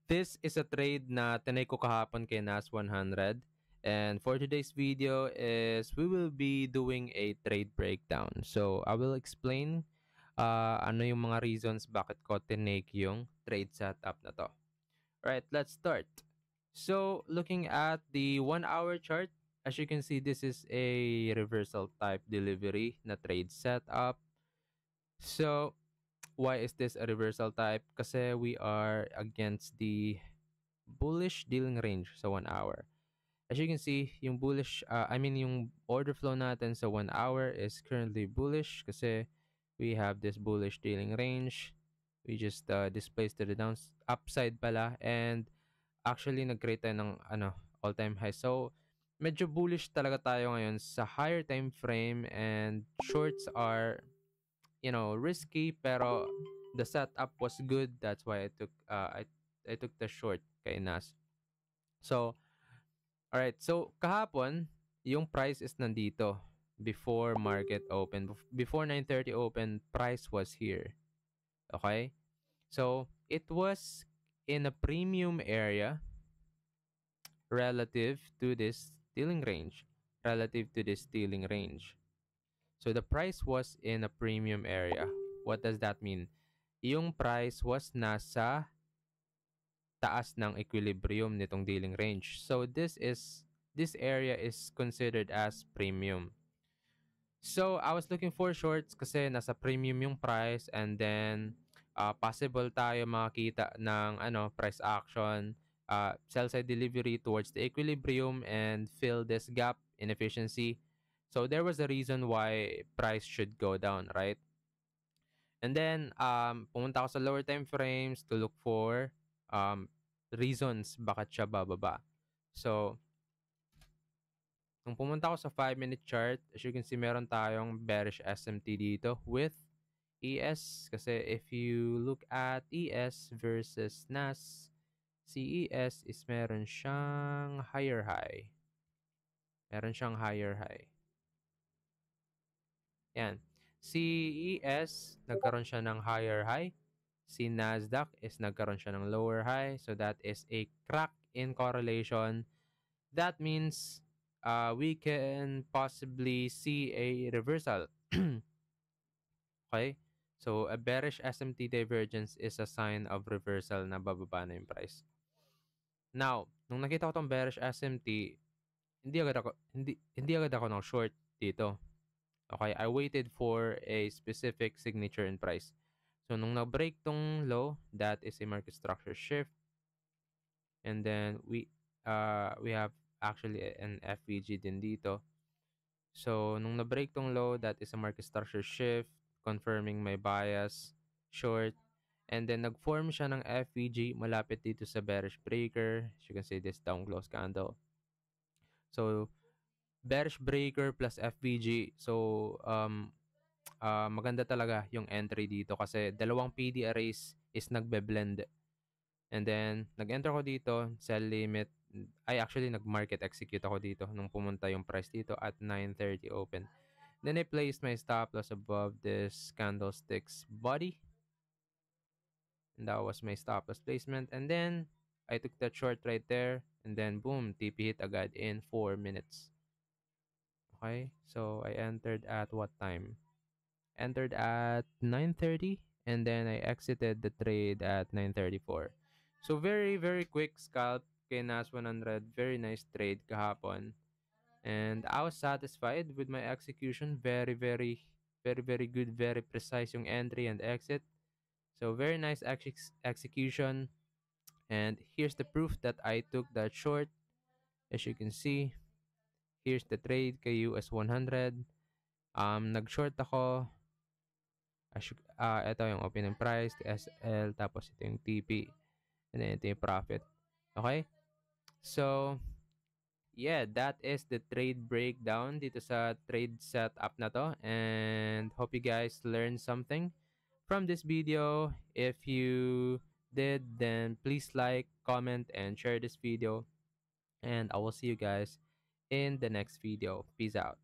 This is a trade na tinay ko kahapon kay NAS 100. And for today's video is we will be doing a trade breakdown. So I will explain ano yung mga reasons bakit ko tinake yung trade setup na to. Alright, let's start. So looking at the 1-hour chart, as you can see, this is a reversal type delivery na trade setup. So why is this a reversal type? Kasi we are against the bullish dealing range sa 1 hour. As you can see, yung bullish, yung order flow natin sa 1 hour is currently bullish kasi we have this bullish dealing range. We just displaced to the upside pala, and actually nag-create tayo ng all-time high. So medyo bullish talaga tayo ngayon sa higher time frame, and shorts are risky, pero the setup was good. That's why I took the short kay Nas. So alright, so kahapon yung price is nandito before market open. Before 9:30 open, price was here. Okay? So it was in a premium area relative to this dealing range. So the price was in a premium area. What does that mean? Yung price was nasa taas ng equilibrium nitong dealing range. So this area is considered as premium. So I was looking for shorts kasi nasa premium yung price, and then possible tayo makakita ng price action, sell side delivery towards the equilibrium and fill this gap in efficiency. So there was a reason why price should go down, right? And then pumunta ako sa lower time frames to look for reasons bakit siya bababa. So nung pumunta ako sa 5-minute chart, as you can see, meron tayong bearish SMT dito with ES. Kasi if you look at ES versus NAS, si ES is meron siyang higher high. Yan. Si ES, nagkaroon siya ng higher high. Si Nasdaq is nagkaroon siya ng lower high. So that is a crack in correlation. That means we can possibly see a reversal. Okay? So a bearish SMT divergence is a sign of reversal na bababa na yung price. Now, nung nakita ko tong bearish SMT, hindi agad ako ng short dito. Okay, I waited for a specific signature in price. So nung na-break tong low, that is a market structure shift. And then we have actually an FVG din dito. So nung na-break tong low, that is a market structure shift, confirming my bias short. And then nag-form siya ng FVG malapit dito sa bearish breaker. As you can see, this down close candle. So bearish breaker plus FVG. So maganda talaga yung entry dito kasi dalawang PD arrays is nagbe-blend. And then nag-enter ko dito, sell limit. Actually nag-market execute ako dito nung pumunta yung price dito at 9:30 open. Then I placed my stop loss above this candlestick's body. And that was my stop loss placement. And then I took that short right there. And then boom, TP hit agad in 4 minutes. Okay, so I entered at what time? Entered at 9:30, and then I exited the trade at 9:34. So very, very quick scalp kay NAS 100. Very nice trade kahapon. And I was satisfied with my execution. Very, very, very, very good. Very precise yung entry and exit. So very nice execution. And here's the proof that I took that short. As you can see, here's the trade kay US 100. Nag-short ako. Ito yung opening price, SL, tapos ito yung TP. And then ito yung profit. Okay? So, yeah, that is the trade breakdown dito sa trade setup na to. And hope you guys learned something from this video. If you did, then please like, comment, and share this video. And I will see you guys in the next video. Peace out.